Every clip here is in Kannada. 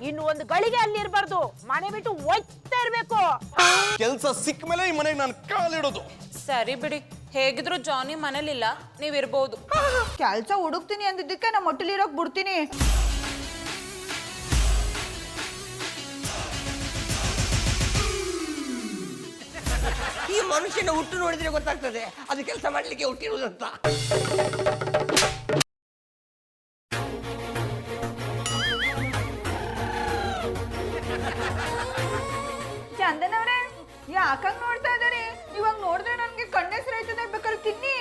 ಇನ್ನು ಒಂದು ಗಳಿಗೆ ಅಲ್ಲಿ ಇರಬಾರ್ದು, ಮನೆ ಬಿಟ್ಟು ಒಯ್ತಾ ಇರ್ಬೇಕು. ಕೆಲಸ ಸಿಕ್ಕ ಮೇಲೆ ಈ ಮನೆಗೆ ನಾನು ಕಾಲಿಡೋದು. ಸರಿ ಬಿಡಿ, ಹೇಗಿದ್ರು ಜಾನಿ ಮನೇಲಿಲ್ಲ, ನೀವಿರ್ಬೋದು. ಕೆಲ್ಸ ಹುಡುಕ್ತೀನಿ ಅಂದಿದ್ದಕ್ಕೆ ನಮ್ಮ ಹೊಟ್ಟೆಲಿರೋಕ್ ಬಿಡ್ತೀನಿ. ಈ ಮನುಷ್ಯನ ಹುಟ್ಟು ನೋಡಿದ್ರೆ ಗೊತ್ತಾಗ್ತದೆ ಅದು ಕೆಲಸ ಮಾಡ್ಲಿಕ್ಕೆ ಹುಟ್ಟಿರುವುದಂತ. ಚಂದನವ್ರೆ ಯಾಕಂಗ್ ನೋಡ್ತಾ ಇದಾರೆ? ಇವಾಗ ನೋಡಿದ್ರೆ ನನ್ಗೆ ಕಣ್ಣೆಸರಾಯ್ತದೆ, ಬೇಕಾದ್ರೆ ತಿನ್ನಿ.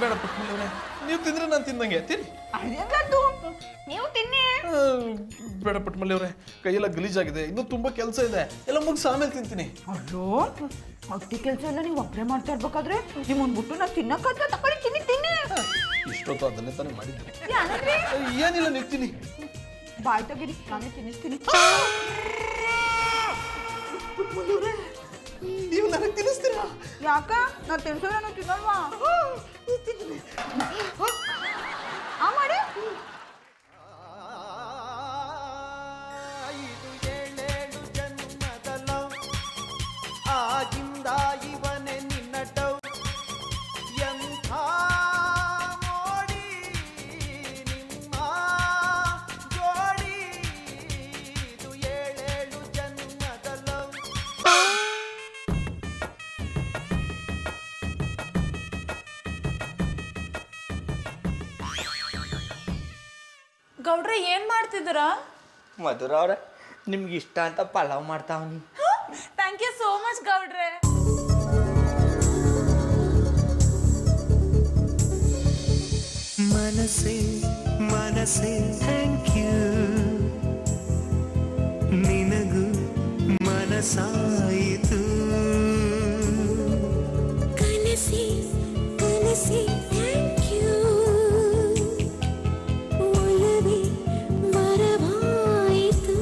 ಬೇಡ ಪುಟ್ಮಲ್ಲವ್ರೆ, ನೀವು ತಿಂದ್ರೆ ನಾನು ತಿಂದಂಗೆ ತಿನ್ನಿ. ಅದೇನದು? ನೀವು ತಿನ್ನಿ. ಬೇಡ ಪುಟ್ಮಲ್ಲವ್ರೆ, ಕೈಯೆಲ್ಲ ಗಲೀಜಾಗಿದೆ, ಇನ್ನೂ ತುಂಬಾ ಕೆಲಸ ಇದೆ, ಎಲ್ಲ ಮುಗಿಸಿ ಆಮೇಲೆ ತಿಂತೀನಿ. ಅಯ್ಯೋ, ಅಟ್ಟಿ ಕೆಲಸ ಎಲ್ಲ ನೀವು ಒಬ್ಬರೇ ಮಾಡ್ತಾ ಇರ್ಬೇಕಾದ್ರೆ ನಿಮ್ಮನ್ ಬಿಟ್ಟು ನಾವು ತಿನ್ನಕ್ಕಂತ ತಕೊಳ್ಳಿ, ತಿನ್ನಿ ತಿನ್ನಿ. ಇಷ್ಟೊತ್ತು ಅದನ್ನೇ ತಾನೇ ಮಾಡಿದ್ದೆ. ಏನಂದ್ರಿ? ಏನಿಲ್ಲ, ನೀವು ತಿನ್ನಿ. ಬಾಯ್ ತೆಗೀರಿ, ನಾನೇ ತಿನ್ನಿಸ್ತೀನಿ. ನೀವು ನನಗೆ ತಿನ್ನಿಸ್ತೀರಾ? ಯಾಕ? ನಾ ತಿನ್ಸೋ ನಾನು ತಿನ್ನಲ್ವಾ? ಆ ಮಾಡಿ. ಆಗಿಂದ ಇವನೇ ನಿನ್ನ ಡವ್ ಎಂಥ ನೋಡಿ ನಿಮ್ಮ ಜೋಡಿ ಇದು 7 ಜನ್ಮದ ಲವ್. ಗೌಡ್ರೆ ಏನ್ ಮಾಡ್ತಿದ್ದೀರಾ? ಮಧುರ ಅವ್ರೆ, ನಿಮ್ಗೆ ಇಷ್ಟ ಅಂತ ಪಲಾವ್ ಮಾಡ್ತಾವನಿ. ಥ್ಯಾಂಕ್ ಯು ಸೋ ಮಚ್ ಗೌಡ್ರೆ. ಮನಸ್ಸೇ ಮನಸ್ಸೇ ಥ್ಯಾಂಕ್ ಯು, ನಿನಗೂ ಮನಸ್ಸಾಯಿತು. ಕನಸೇ ಕನಸೇ ಥ್ಯಾಂಕ್ ಯು, ಒಲವೇ ವರವಾಯಿತು.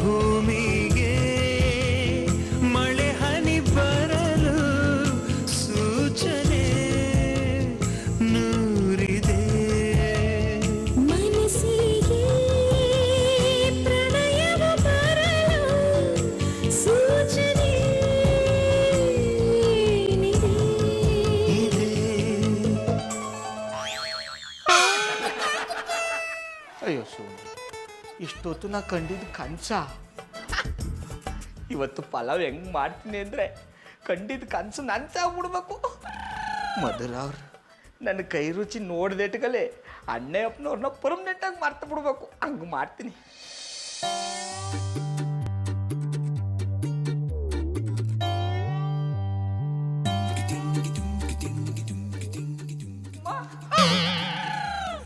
ಭೂಮಿಗೆ ಮಳೆ ಹನಿ ಬರಲು ಸೂಚನೆ ನೂರಿದೆ. ಮನಸ್ಸಿಗೆ ಪ್ರಣಯವ ಬರಲು ಸೂಚನೆ ಏನಿದೆ? ಅಯ್ಯೋ ಸೋನಿ, ಇಷ್ಟೊತ್ತು ನಾ ಕಂಡಿದ್ದು ಕನ್ಸ. ಇವತ್ತು ಪಲಾವ್ ಹೆಂಗ್ ಮಾಡ್ತೀನಿ ಅಂದ್ರೆ ಕಂಡಿದ್ದು ಕನ್ಸು ನನ್ಸ ಆಗ್ಬಿಡ್ಬೇಕು. ಮಧುರ ಅವ್ರು ನನ್ನ ಕೈ ರುಚಿ ನೋಡ್ದೇಟ್ಗಲೇ ಅಣ್ಣಯ್ಯಪ್ಪನವ್ರನ್ನ ಪರ್ಮನೆಂಟ್ ಆಗಿ ಮರ್ತು ಬಿಡ್ಬೇಕು, ಹಂಗೆ ಮಾಡ್ತೀನಿ.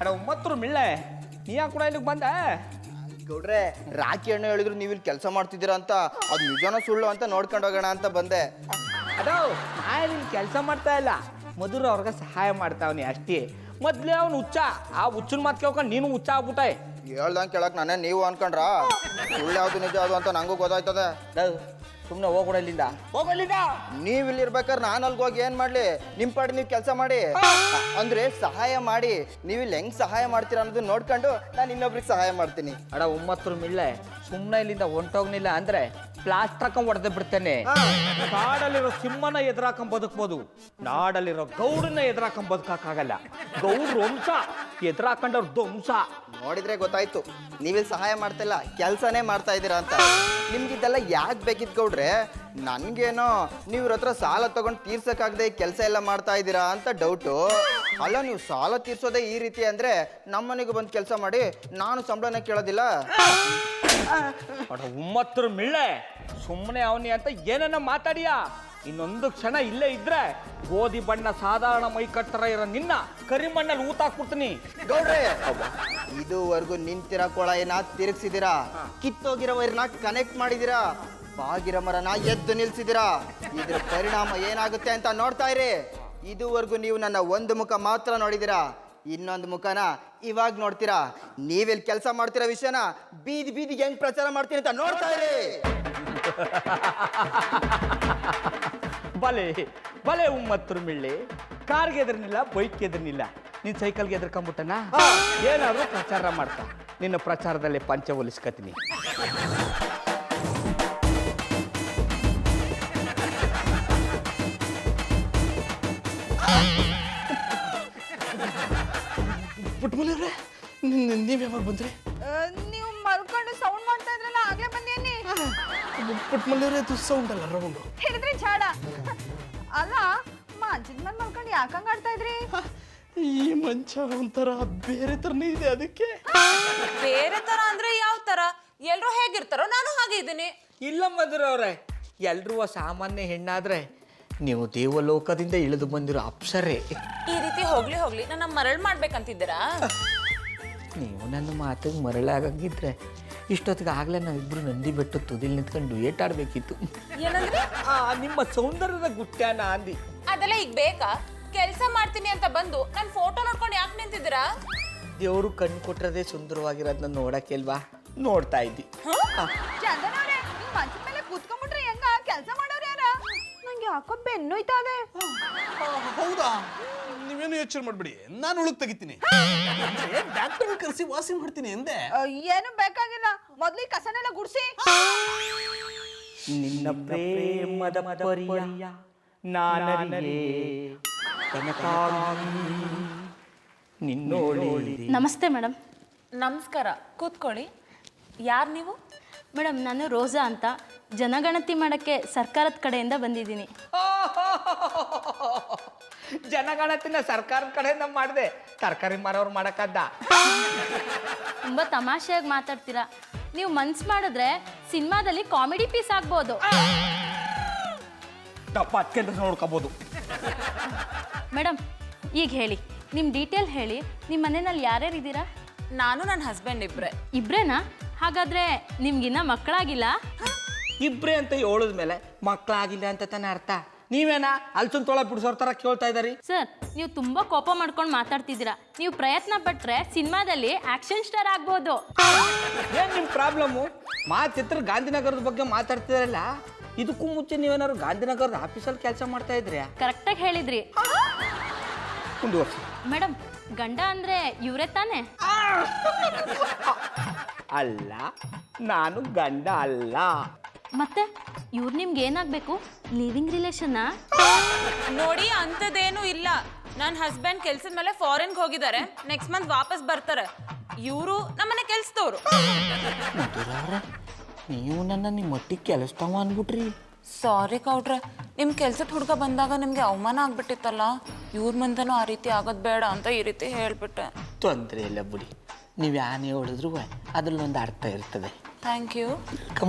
ಅಡ ಒಮ್ಮತ್ತರು ಮಿಳ್ಳೆ, ನೀ ಯಾಕೆ ಕೂಡ ಇಲ್ಲಿಗೆ ಬಂದ? ಗೌಡ್ರೆ, ರಾಖಿ ಅಣ್ಣ ಹೇಳಿದ್ರು ನೀವು ಇಲ್ಲಿ ಕೆಲಸ ಮಾಡ್ತಿದ್ದೀರಾ ಅಂತ, ಅದು ನಿಜಾನ ಸುಳ್ಳು ಅಂತ ನೋಡ್ಕೊಂಡು ಹೋಗೋಣ ಅಂತ ಬಂದೆ. ಅದೋ ನಾನು ಇಲ್ಲಿ ಕೆಲಸ ಮಾಡ್ತಾ ಇಲ್ಲ, ಮಧುರ ಅವ್ರಿಗೆ ಸಹಾಯ ಮಾಡ್ತಾವನಿ ಅಷ್ಟೇ. ಮೊದ್ಲೇ ಅವ್ನು ಹುಚ್ಚ, ಆ ಹುಚ್ಚನ ಮಾತು ಕೇಳ್ಕೊಂಡು ನೀನು ಹುಚ್ಚ ಆಗ್ಬಿಟ್ಟೆ. ಹೇಳ್ದಂಗೆ ಕೇಳಕ್ ನಾನೇ ನೀವು ಅನ್ಕೊಂಡ್ರ? ಸುಳ್ಳು ಯಾವ್ದು ನಿಜ ಅದು ಅಂತ ನಂಗೂ ಗೊತ್ತಾಯ್ತದೆ. ಸುಮ್ಮನೆ ಹೋಗ್ಬಿಡ ಇಲ್ಲಿಂದ, ಹೋಗಲಿಂದ. ನೀವು ಇಲ್ಲಿ ಇರ್ಬೇಕಾದ್ರೆ ನಾನು ಅಲ್ಗೆ ಹೋಗಿ ಏನ್ ಮಾಡ್ಲಿ? ನಿಮ್ ಪಾಡಿ ನೀವು ಕೆಲಸ ಮಾಡಿ, ಅಂದ್ರೆ ಸಹಾಯ ಮಾಡಿ. ನೀವು ಇಲ್ಲಿ ಹೆಂಗ್ ಸಹಾಯ ಮಾಡ್ತೀರಾ ಅನ್ನೋದನ್ನ ನೋಡ್ಕೊಂಡು ನಾನು ಇನ್ನೊಬ್ರಿಗೆ ಸಹಾಯ ಮಾಡ್ತೀನಿ. ಅಡ ಒಮ್ಮತ್ತರು ಮಿಳ್ಳೆ, ಸುಮ್ಮನೆ ಇಲ್ಲಿಂದ ಹೊಂಟೋಗ್ನಿಲ್ಲ ಅಂದ್ರೆ ಪ್ಲಾಸ್ಟರ್ ಹಾಕೊಂಡ್ ಹೊಡೆದು ಬಿಡ್ತೇನೆ. ಕಾಡಲ್ಲಿರೋ ಸಿಂಹನ ಎದುರಾಕೊಂಡ್ ಬದುಕ್ಬೋದು, ನಾಡಲ್ಲಿರೋ ಗೌಡನ್ನ ಎದುರಾಕೊಂಡ್ ಬದುಕಾಗಲ್ಲ. ಗೌಡ್ರು ವಂಶ ಎದುರಾಕೊಂಡವ್ರ ಧ್ವಂಸ. ನೋಡಿದ್ರೆ ಗೊತ್ತಾಯ್ತು ನೀವಿಲ್ಲಿ ಸಹಾಯ ಮಾಡ್ತಿಲ್ಲ, ಕೆಲಸನೇ ಮಾಡ್ತಾ ಇದ್ದೀರಾ ಅಂತ. ನಿಮ್ಗಿದ್ದೆಲ್ಲ ಯಾಕೆ ಬೇಕಿತ್ತು ಗೌಡ್ರೆ? ನನ್ಗೇನೋ ನೀವು ಇವ್ರ ಹತ್ರ ಸಾಲ ತಗೊಂಡು ತೀರ್ಸಕ್ಕಾಗದೆ ಕೆಲಸ ಎಲ್ಲ ಮಾಡ್ತಾ ಇದ್ದೀರಾ ಅಂತ ಡೌಟು. ಅಲ್ಲ, ನೀವು ಸಾಲ ತೀರ್ಸೋದೇ ಈ ರೀತಿ ಅಂದ್ರೆ ನಮ್ಮನೆಗೂ ಬಂದು ಕೆಲಸ ಮಾಡಿ ನಾನು ಸಂಬಳನೇ ಕೇಳೋದಿಲ್ಲ. ಒಮ್ಮತ್ತರ ಮಿಳ್ಳೆ, ಸುಮ್ಮನೆ ಅವನಿ ಅಂತ ಏನನ್ನ ಮಾತಾಡಿಯಾ? ಇನ್ನೊಂದು ಕ್ಷಣ ಇಲ್ಲೇ ಇದ್ರೆ ಗೋಧಿ ಬಣ್ಣ ಸಾಧಾರಣ ಮೈಕಟ್ಟರ ಇರೋ ನಿನ್ನ ಕರಿಮಣ್ಣಲ್ಲಿ ಊತಾಕ್ಬಿಡ್ತೀನಿ. ಗೌಡ್ರೆ, ಇದುವರೆಗೂ ನಿಂತಿರೋ ಕೊಳನ ತಿರುಗಿಸಿದಿರಾ, ಕಿತ್ತೋಗಿರೋ ವೈರ್ನ ಕನೆಕ್ಟ್ ಮಾಡಿದಿರಾ, ಬಾಗಿರೋ ಮರನ ಎದ್ದು ನಿಲ್ಸಿದಿರಾ. ಇದ್ರ ಪರಿಣಾಮ ಏನಾಗುತ್ತೆ ಅಂತ ನೋಡ್ತಾ ಇರಿ. ಇದುವರೆಗೂ ನೀವು ನನ್ನ ಒಂದು ಮುಖ ಮಾತ್ರ ನೋಡಿದಿರಾ, ಇನ್ನೊಂದು ಮುಖನ ಇವಾಗ ನೋಡ್ತೀರಾ. ನೀವೆಲ್ಲಿ ಕೆಲಸ ಮಾಡ್ತಿರೋ ವಿಷಯನ ಬೀದಿ ಬೀದಿಗೆ ಹೆಂಗ್ ಪ್ರಚಾರ ಮಾಡ್ತೀನಿ ಅಂತ ನೋಡ್ತಾ ಇರಿ. ಬಲೆ ಬಲೆ ಉಮ್ಮತ್ತರು ಮಿಳ್ಳಿ, ಕಾರ್ಗೆ ಎದ್ರನಿಲ್ಲ, ಬೈಕ್ಗೆ ಎದ್ರನಿಲ್ಲ, ನೀನ್ ಸೈಕಲ್ಗೆ ಎದ್ರಕೊಂಬಿಟ್ಟನ. ಏನಾದ್ರು ಪ್ರಚಾರ ಮಾಡ್ತಾ, ನಿನ್ನ ಪ್ರಚಾರದಲ್ಲಿ ಪಂಚ ಒಲಿಸ್ಕತೀನಿ. ಪುಟ್ಮಲ್ಲಿ ಅವ್ರೆ, ನೀವ್ ಯಾವಾಗ ಬಂದ್ರಿ? ನೀವು ಮಲ್ಕೊಂಡು ಸೌಂಡ್ ಮಾಡ್ತಾ ಇದ್ರಲ್ಲ ಆಗ್ಲೇ ಬಂದೇನಿ. ಪುಟ್ಮಲ್ಲಿ ಅವ್ರೆ, ಅದು ಸೌಂಡ್ ಅಲ್ಲ, ರೌಂಡು. ಹಿಡಿದ್ರಿ ಚಾಡ. ಅಲ್ಲ ಮಂಚದ ಮೇಲೆ ಮಲ್ಕೊಂಡು ಯಾಕಂಗ್ ಆಡ್ತಾ ಇದ್ರಿ? ಈ ಮಂಚ ಒಂಥರ ಬೇರೆ ತರನೇ ಇದೆ, ಅದಕ್ಕೆ. ಬೇರೆ ತರ ಅಂದ್ರೆ ಯಾವ ತರ? ಎಲ್ರು ಹೇಗಿರ್ತಾರೋ ನಾನು ಹಾಗೆ ಇದ್ದೀನಿ. ಇಲ್ಲ ಮಧುರ ಅವ್ರೆ, ಎಲ್ರೂ ಸಾಮಾನ್ಯ ಹೆಣ್ಣಾದ್ರೆ ನೀವು ದೇವಲೋಕದಿಂದ ಇಳಿದು ಬಂದಿರೋ ಅಪ್ಸರೆ. ಈ ರೀತಿ ಹೋಗ್ಲಿ ನನ್ನ ಮರಳ್ ಮಾಡ್ಬೇಕಂತಿದ್ದೀರಾ? ನೀವು ನನ್ನ ಮಾತಿಗೆ ಮರಳಾಗಿದ್ರೆ ಇಷ್ಟೊತ್ತಿಗೆ ಆಗ್ಲೇ ನಾವಿಬ್ರು ನಂದಿ ಬೆಟ್ಟ ತುದಿಲ್ ನಿಂತ್ಕೊಂಡು ಡುಯೆಟ್ ಆಡ್ಬೇಕಿತ್ತು. ಏನಂದ್ರೆ? ನಿಮ್ಮ ಸೌಂದರ್ಯದ ಗುಟ್ಟ್ಯಾನ ಅಂದಿ. ಅದೆಲ್ಲ ಈಗ ಬೇಕಾ? ಕೆಲ್ಸ ಮಾಡ್ತೀನಿ ಅಂತ ಬಂದು ನನ್ ಫೋಟೋ ನೋಡ್ಕೊಂಡು ಯಾಕೆ ನಿಂತಿದ್ದೀರಾ? ದೇವರು ಕಣ್ಣು ಕೊಟ್ಟರದೇ ಸುಂದರವಾಗಿರೋದನ್ನ ನೋಡಕ್ಕೆಲ್ವಾ ನೋಡ್ತಾ ಇದ್ದಿ. ಚಂದನ ಅವ್ರೆ, ನೀವು ಮಂಚದ ಮೇಲೆ ಕೂತ್ಕೊಂಡ್ಬಿಟ್ರೆ ಹೆಂಗ? ಕೆಲಸ ಮಾಡೋರು ಯಾರ? ನಂಗೆ ಯಾಕೋ ಬೆನ್ನೋಯ್ತಾದೆ. ಹೌದಾ? ನೀವೇನು ಯೋಚನೆ ಮಾಡ್ಬಿಡಿ, ನಾನು ಉಳುಕ್ ತೆಗಿತೀನಿ. ಡಾಕ್ಟರ್ ಕರೆಸಿ ವಾಸಿ ಮಾಡ್ತೀನಿ ಎಂದೆ. ಏನು ಬೇಕಾಗಿಲ್ಲ, ಮೊದ್ಲು ಈ ಕಸನೆಲ್ಲ ಗುಡ್ಸಿ. ನಿನ್ನ ಪ್ರೇಮದ ಪರಿಯ ನಾನರಿಯೇ ಕನಕಾಂಗಿ ನಿನ್ನೋಳಿ. ನಮಸ್ತೆ ಮೇಡಮ್. ನಮಸ್ಕಾರ, ಕೂತ್ಕೊಳ್ಳಿ. ಯಾರು ನೀವು? ಮೇಡಮ್, ನಾನು ರೋಸಾ ಅಂತ, ಜನಗಣತಿ ಮಾಡೋಕ್ಕೆ ಸರ್ಕಾರದ ಕಡೆಯಿಂದ ಬಂದಿದ್ದೀನಿ. ಜನಗಣತಿನ ಸರ್ಕಾರದ ಕಡೆಯಿಂದ ಮಾಡಿದೆ, ತರಕಾರಿ ಮಾರೋರು ಮಾಡಕ್ಕದ್ದ. ತುಂಬ ತಮಾಷೆಯಾಗಿ ಮಾತಾಡ್ತೀರಾ. ನೀವು ಮನ್ಸು ಮಾಡಿದ್ರೆ ಸಿನಿಮಾದಲ್ಲಿ ಕಾಮಿಡಿ ಪೀಸ್ ಆಗ್ಬೋದು. ತಪ್ಪ ಅದಕ್ಕೆ ನೋಡ್ಕೋಬೋದು. ಮೇಡಮ್, ಈಗ ಹೇಳಿ, ನಿಮ್ಮ ಡೀಟೇಲ್ ಹೇಳಿ. ನಿಮ್ಮ ಮನೆಯಲ್ಲಿ ಯಾರ್ಯಾರು ಇದ್ದೀರಾ? ನಾನು ನನ್ನ ಹಸ್ಬೆಂಡ್ ಇಬ್ರೆ. ಇಬ್ರೇನಾ? ಹಾಗಾದರೆ ನಿಮ್ಗಿನ್ನ ಮಕ್ಕಳಾಗಿಲ್ಲ? ಇಬ್ರೇ ಅಂತ ಹೇಳಿದ್ಮೇಲೆ ಮಕ್ಕಳಾಗಿಲ್ಲ ಅಂತ ತಾನೇ ಅರ್ಥ. ನೀವೇನಾ ಅಲ್ಸನ್ ತೊಳ ಬಿಡಿಸೋರ್ ಥರ ಕೇಳ್ತಾ ಇದ್ದಾರಿ? ಸರ್, ನೀವು ತುಂಬ ಕೋಪ ಮಾಡ್ಕೊಂಡು ಮಾತಾಡ್ತಿದ್ದೀರಾ. ನೀವು ಪ್ರಯತ್ನ ಪಟ್ಟರೆ ಸಿನಿಮಾದಲ್ಲಿ ಆಕ್ಷನ್ ಸ್ಟಾರ್ ಆಗ್ಬೋದು. ಏನು ನಿಮ್ಮ ಪ್ರಾಬ್ಲಮ್ಮು? ಮಾತಿತ್ರ ಗಾಂಧಿನಗರದ ಬಗ್ಗೆ ಮಾತಾಡ್ತಿದಾರಲ್ಲ, ಇದಕ್ಕೂ ಮುಂಚೆ ನೀವೇನಾದ್ರು ಗಾಂಧಿನಗರದ ಆಫೀಸಲ್ಲಿ ಕೆಲಸ ಮಾಡ್ತಾ ಇದ್ರಿ? ಕರೆಕ್ಟಾಗಿ ಹೇಳಿದ್ರಿ. ಮುಂದುವರ್ಸಿ. ಮೇಡಮ್, ಗಂಡ ಅಂದರೆ ಇವರೇ ತಾನೇ? ಅಲ್ಲ, ನಾನು ಗಂಡ ಅಲ್ಲ. ಮತ್ತೆ ಇವ್ರು ನಿಮ್ಗೆ ಏನಾಗಬೇಕು? ಲಿವಿಂಗ್ ರಿಲೇಷನ್ನಾ? ನೋಡಿ, ಅಂಥದ್ದೇನೂ ಇಲ್ಲ. ನನ್ನ ಹಸ್ಬೆಂಡ್ ಕೆಲ್ಸದ ಮೇಲೆ ಫಾರಿನ್ಗೆ ಹೋಗಿದ್ದಾರೆ. ನೆಕ್ಸ್ಟ್ ಮಂತ್ ವಾಪಸ್ ಬರ್ತಾರೆ. ಇವರು ನಮ್ಮನೆ ಕೆಲ್ಸದವ್ರು. ನೀವು ನನ್ನ ನಿಮ್ಮ ಮಟ್ಟಿಗೆ ಕೆಲಸದವ ಅಂದ್ಬಿಟ್ರಿ. ಸಾರಿ ಕೌಡ್ರೆ, ನಿಮ್ಮ ಕೆಲ್ಸದ ಹುಡುಗ ಬಂದಾಗ ನಿಮಗೆ ಅವಮಾನ ಆಗ್ಬಿಟ್ಟಿತ್ತಲ್ಲ. ಇವ್ರ ಮುಂದೆನೂ ಆ ರೀತಿ ಆಗೋದು ಬೇಡ ಅಂತ ಈ ರೀತಿ ಹೇಳ್ಬಿಟ್ಟೆ. ತೊಂದರೆ ಇಲ್ಲ ಬಿಡಿ, ನೀವು ಯಾನೇ ಹೇಳಿದ್ರು ಅದ್ರಲ್ಲೊಂದು ಅರ್ಥ ಇರ್ತದೆ. Thank you.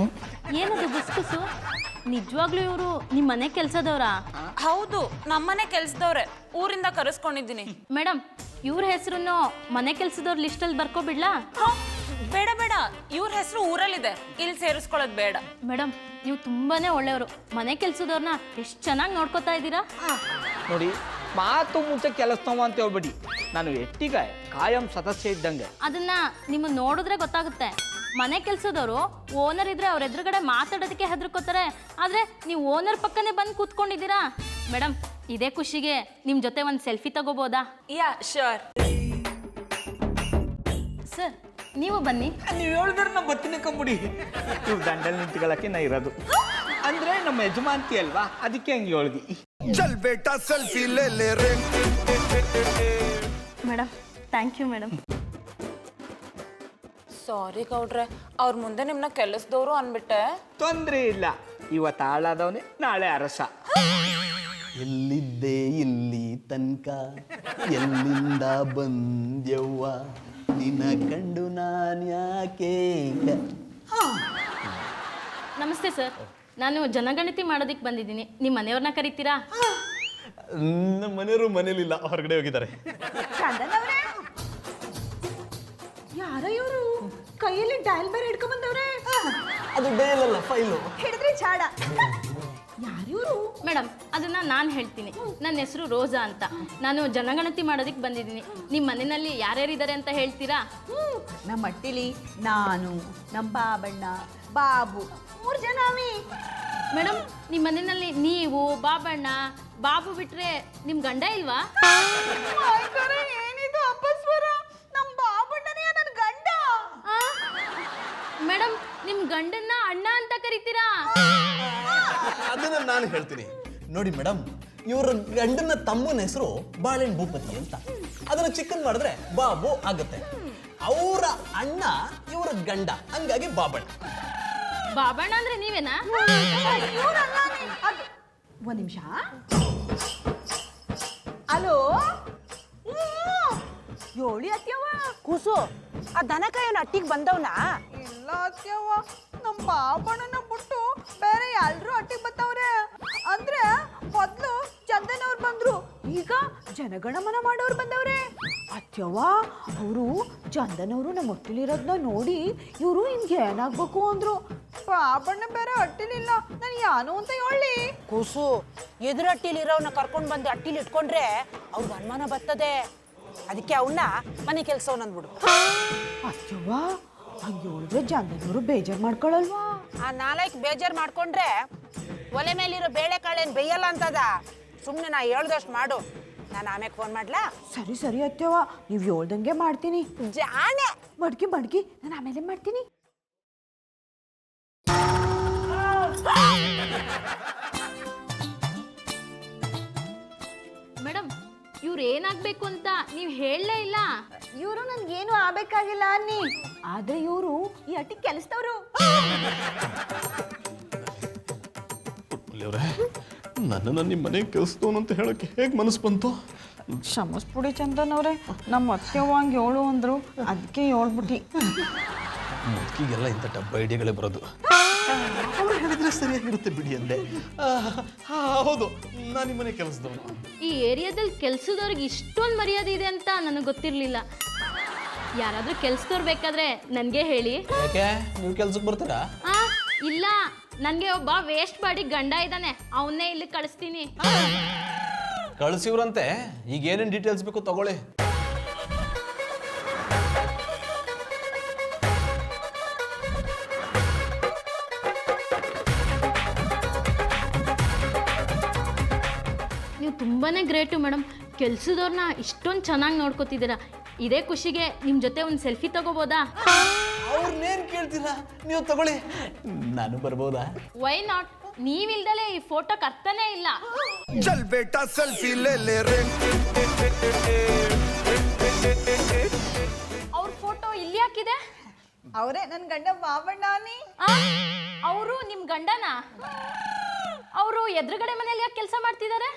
ಏನದು ಗುಸ್ಗುಸು? ನಿಜವಾಗ್ಲೂ ಇವರು ನಿಮ್ಮ ಮನೆ ಕೆಲಸದವ್ರಾ? ಹೌದು, ನಮ್ಮನೆ ಕೆಲ್ಸದವ್ರೆ. ಊರಿಂದ ಕರೆಸ್ಕೊಂಡಿದ್ದೀನಿ. ಮೇಡಮ್, ಇವ್ರ ಹೆಸರನ್ನು ಮನೆ ಕೆಲಸದವ್ರ ಲಿಸ್ಟಲ್ಲಿ ಬರ್ಕೊಬಿಡ್ಲಾ? ಬೇಡ ಬೇಡ, ಇವ್ರ ಹೆಸರು ಊರಲ್ಲಿದೆ, ಇಲ್ಲಿ ಸೇರಿಸ್ಕೊಳ್ಳೋದು ಬೇಡ. ಮೇಡಮ್, ನೀವು ತುಂಬಾನೇ ಒಳ್ಳೆಯವರು. ಮನೆ ಕೆಲಸದವ್ರನ್ನ ಎಷ್ಟು ಚೆನ್ನಾಗಿ ನೋಡ್ಕೋತಾ ಇದ್ದೀರಾ. ನೋಡಿ, ಮಾತು ಮುಂಚೆ ಕೆಲಸದವ ಅಂತ ಹೇಳ್ಬಿಡಿ. ನಾನು ಎಟ್ಟಿಗೆ ಕಾಯಂ ಸದಸ್ಯ ಇದ್ದಂಗೆ. ಅದನ್ನ ನಿಮ್ಮನ್ನ ನೋಡಿದ್ರೆ ಗೊತ್ತಾಗುತ್ತೆ. ಮನೆ ಕೆಲಸದವರು ಓನರ್ ಇದ್ರೆ ಅವ್ರ ಎದುರುಗಡೆ ಮಾತಾಡೋದಕ್ಕೆ ಹೆದರ್ಕೋತಾರೆ. ಆದ್ರೆ ನೀವು ಓನರ್ ಪಕ್ಕನೇ ಬಂದು ಕೂತ್ಕೊಂಡಿದ್ದೀರಾ. ಮೇಡಮ್, ಇದೇ ಖುಷಿಗೆ ನಿಮ್ಮ ಜೊತೆ ಒಂದು ಸೆಲ್ಫಿ ತಗೋಬೋದಾ? ಯಾ, ಶ್ಯೂರ್. ಸರ್, ನೀವು ಬನ್ನಿ. ನೀವು ಹೇಳಿದ್ರೆ ನಮ್ಮ ಬತ್ತಿನ ಕಂಬಿಡಿ. ಇವ್ರು ದಂಡಲ್ಲಿ ನಿಂತ್ಕೊಳ್ಳಕ್ಕೆ ನಾ ಇರೋದು. ಅಂದ್ರೆ ನಮ್ಮ ಯಜಮಾಂತಿ ಅಲ್ವಾ, ಅದಕ್ಕೆ ಹಂಗೆ ಹೇಳ್ದಿ. ಚಲ್ ಬೇಟಾ ಸೆಲ್ಫಿ ಲೇ ಲೇ ರೇ. Madam, thank you madam. Sorry ಗೌಡ್ರೆ, ಅವ್ರ ಮುಂದೆ ನಿಮ್ಮನ್ನ ಕೆಲಸದವರು ಅನ್ಬಿಟ್ಟೆ. ತೊಂದರೆ ಇಲ್ಲ, ಇವತ್ತು ಆಳಾದವನೇ ನಾಳೆ ಅರಸ. ಎಲ್ಲಿದ್ದೆ ಇಲ್ಲಿ ತನಕ, ಎಲ್ಲಿಂದ ಬಂದ್ಯವ್ವ, ನಿನ್ನ ಕಂಡು ನಾನು ಯಾಕೆ. ನಮಸ್ತೆ ಸರ್, ನಾನು ಜನಗಣತಿ ಮಾಡೋದಕ್ಕೆ ಬಂದಿದ್ದೀನಿ. ನಿಮ್ಮ ಮನೆಯವ್ರನ್ನ ಕರಿತೀರಾ? ನಮ್ಮ ಮನೆಯವರು ಮನೇಲಿಲ್ಲ, ಹೊರಗಡೆ ಹೋಗಿದ್ದಾರೆ. ಚಂದನ್ ಅವ್ರೆ, ಯಾರ ಇವರು? ಕೈಯಲ್ಲಿ ಡಯಲ್ ಬೇರೆ ಹಿಡ್ಕೊಂಡ್ ಬಂದವ್ರೆ. ಅದು ಡಯಲ್ ಅಲ್ಲ, ಫೈಲು. ಹಿಡಿದ್ರಿ ಚಾಡ. ಯಾರಿವರು? ಮೇಡಮ್, ಅದನ್ನ ನಾನು ಹೇಳ್ತೀನಿ. ನನ್ನ ಹೆಸರು ರೋಸಾ ಅಂತ. ನಾನು ಜನಗಣತಿ ಮಾಡೋದಕ್ಕೆ ಬಂದಿದ್ದೀನಿ. ನಿಮ್ಮ ಮನೆಯಲ್ಲಿ ಯಾರ್ಯಾರಿದ್ದಾರೆ ಅಂತ ಹೇಳ್ತೀರಾ? ನಮ್ಮ ಅಟ್ಟಿಲಿ ನಾನು, ನಮ್ಮ ಬಾಬಣ್ಣ, ಬಾಬು, 3 ಜನ. ಮೇಡಮ್, ನಿಮ್ಮ ಮನೆಯಲ್ಲಿ ನೀವು ಬಾಬಣ್ಣ ಬಾಬು ಬಿಟ್ರೆ ನಿಮ್ ಗಂಡ ಇಲ್ವಾ? ಮಾಯ್ಕರ ಏನಿದು ಅಪಸ್ವರ? ನಮ್ಮ ಬಾಬಣ್ಣನೇ ನನ್ನ ಗಂಡ. ಮೇಡಮ್ ನಿಮ್ ಗಂಡನ್ನ ಅಣ್ಣ ಅಂತ ಕರಿತೀರಾ? ಅದನ್ನ ನಾನು ಹೇಳ್ತೀನಿ ನೋಡಿ ಮೇಡಮ್, ಇವ್ರ ಗಂಡನ ತಮ್ಮನ ಹೆಸರು ಬಾಳೆಹಣ್ಣು ಭೂಪತಿ ಅಂತ. ಅದನ್ನ ಚಿಕ್ಕನ್ ಮಾಡಿದ್ರೆ ಬಾಬು ಆಗುತ್ತೆ. ಅವರ ಅಣ್ಣ ಇವರ ಗಂಡ, ಹಂಗಾಗಿ ಬಾಬಣ್ಣ. ಬಾಬಣ್ಣ ಅಂದ್ರೆ ನೀವೇನಾ? ಒಂದ್ ನಿಮಿಷ. ಹಲೋ, ಯೋಳಿ ಅತ್ಯವ. ಕೂಸು ಆ ದನಕಾಯನ ಅಟ್ಟಿಗೆ ಬಂದವನಾ? ಇಲ್ಲ ಅತ್ಯವ, ನಮ್ಮ ಬಾಬಣ್ಣನ ಬಿಟ್ಟು ಬೇರೆ ಎಲ್ರು ಅಟ್ಟಿಗೆ ಬರ್ತಾವ್ರೆ. ಅಂದ್ರೆ ಮೊದ್ಲು ಚಂದನ್ ಅವ್ರು ಬಂದ್ರು, ಈಗ ಜನಗಣಮನ ಮಾಡೋರು ಬಂದವ್ರೆ. ಅತ್ಯವ, ಅವರು ಚಂದನ್ ಅವರು ನಮ್ಮ ಹೊಟ್ಟಿಲಿರೋದನ್ನ ನೋಡಿ ಇವರು ಹಿಂಗೆ ಏನಾಗ್ಬೇಕು ಅಂದ್ರು. ಬಾಬಣ್ಣ ಬೇರೆ ಅಟ್ಟಿಲಿಲ್ಲ, ನಾನು ಯಾನು ಅಂತ ಹೇಳಿ. ಕೂಸು ಎದುರಟ್ಟಿಲಿರೋವನ್ನ ಕರ್ಕೊಂಡು ಬಂದು ಅಟ್ಟಿಲಿ ಇಟ್ಕೊಂಡ್ರೆ ಅವ್ರಿಗೆ ಅನುಮಾನ ಬರ್ತದೆ. ಅದಕ್ಕೆ ಅವನ್ನ ಮನೆ ಕೆಲಸವನ್ನಂದ್ಬಿಡು. ಅತ್ಯವ, ಹಂಗೆ ಹೇಳಿದ್ರೆ ಚಂದನವರು ಬೇಜಾರು ಮಾಡ್ಕೊಳಲ್ವಾ? ಆ ನಾಲ್ಕು ಬೇಜಾರು ಮಾಡ್ಕೊಂಡ್ರೆ ಒಲೆ ಮೇಲಿರೋ ಬೇಳೆಕಾಳೇನು ಬೇಯಲ್ಲ ಅಂತದ. ಸುಮ್ಮನೆ ನಾ ಹೇಳ್ದಷ್ಟು ಮಾಡು, ನಾನು ಆಮೇಲೆ ಫೋನ್ ಮಾಡ್ಲಾ? ಸರಿ ಸರಿ ಅತ್ಯವ, ನೀವು ಹೇಳ್ದಂಗೆ ಮಾಡ್ತೀನಿ. ಜಾಣೆ. ಮಡ್ಗಿ ಮಡ್ಗಿ, ನಾನು ಆಮೇಲೆ ಮಾಡ್ತೀನಿ. ಮೇಡಮ್ ಇವ್ರು ಏನಾಗ್ಬೇಕು ಅಂತ ನೀವು ಹೇಳಲೇ ಇಲ್ಲ. ಇವರು ನನ್ಗೇನು ಆಗ್ಬೇಕಾಗಿಲ್ಲ ಅನ್ನಿ, ಆದ್ರೆ ಇವರು ಈ ಅಟ್ಟಿ ಕೆಲಸದವರು. ನನ್ನನ್ನು ನಿಮ್ಮ ಮನೆಗೆ ಕೆಲಸದವನು ಅಂತ ಹೇಳಕ್ಕೆ ಹೇಗೆ ಮನಸ್ಸು ಬಂತು? ಕ್ಷಮಿಸ್ಬಿಡಿ ಚಂದನ್ ಅವ್ರೆ, ನಮ್ಮ ಅತ್ತೆವ್ವ ಹಂಗೆ ಹೇಳು ಅಂದ್ರು, ಅದಕ್ಕೆ ಹೇಳ್ಬಿಟ್ಟು. ಮುದುಕಿಗೆಲ್ಲ ಇಂಥ ಡಬ್ಬ ಐಡಿಯಾಗಳೇ ಬರೋದು. ಅವ್ರು ಹೇಳಿದ್ರೆ ಸರಿಯಾಗಿರುತ್ತೆ ಬಿಡಿ ಅಂದೆ. ಹೌದು, ನಾನು ನಿಮ್ಮ ಮನೆ ಕೆಲಸದವನು. ಈ ಏರಿಯಾದಲ್ಲಿ ಕೆಲ್ಸದವ್ರಿಗೆ ಇಷ್ಟೊಂದು ಮರ್ಯಾದೆ ಇದೆ ಅಂತ ನನಗೆ ಗೊತ್ತಿರಲಿಲ್ಲ. ಯಾರಾದರೂ ಕೆಲ್ಸದವ್ರು ಬೇಕಾದ್ರೆ ನನಗೆ ಹೇಳಿ. ಯಾಕೆ ನೀವು ಕೆಲ್ಸಕ್ಕೆ ಬರ್ತೀರಾ? ಇಲ್ಲ, ನನಗೆ ಒಬ್ಬ ವೇಸ್ಟ್ ಬಾಡಿ ಗಂಡ ಇದ್ದಾನೆ, ಅವನ್ನೇ ಇಲ್ಲಿ ಕಳಿಸ್ತೀನಿ. ಕಳಿಸಿವ್ರಂತೆ. ಈಗ ಏನೇನು ಡೀಟೇಲ್ಸ್ ಬೇಕು ತಗೊಳ್ಳಿ. ನೀವು ತುಂಬಾ ಗ್ರೇಟು ಮೇಡಮ್, ಕೆಲ್ಸದವ್ರನ್ನ ಇಷ್ಟೊಂದು ಚೆನ್ನಾಗಿ ನೋಡ್ಕೋತಿದ್ದೀರಾ. ಇದೇ ಖುಷಿಗೆ ನಿಮ್ಮ ಜೊತೆ ಒಂದು ಸೆಲ್ಫಿ ತಗೋಬೋದಾ? ಅವ್ರನ್ನೇನು ಕೇಳ್ತೀರಾ, ನೀವು ತಗೊಳ್ಳಿ. ನಾನು ಬರ್ಬೋದಾ? Why not? ನೀವಿಲ್ದಲೇ ಈ ಫೋಟೋಕ್ಕೆ ಅರ್ಥನೇ ಇಲ್ಲ. चल बेटा सेल्फी ले ले रे. ಅವ್ರ ಫೋಟೋ ಇಲ್ಲಿ ಯಾಕಿದೆ? ಅವರೇ ನನ್ನ ಗಂಡ ಬಾಬಣ್ಣ ಅನ್ನಿ. ಅವರು ನಿಮ್ಮ ಗಂಡನಾ? ಅವರು ಎದುರುಗಡೆ ಮನೇಲಿ ಯಾಕೆ ಕೆಲಸ ಮಾಡ್ತಿದ್ದಾರೆ?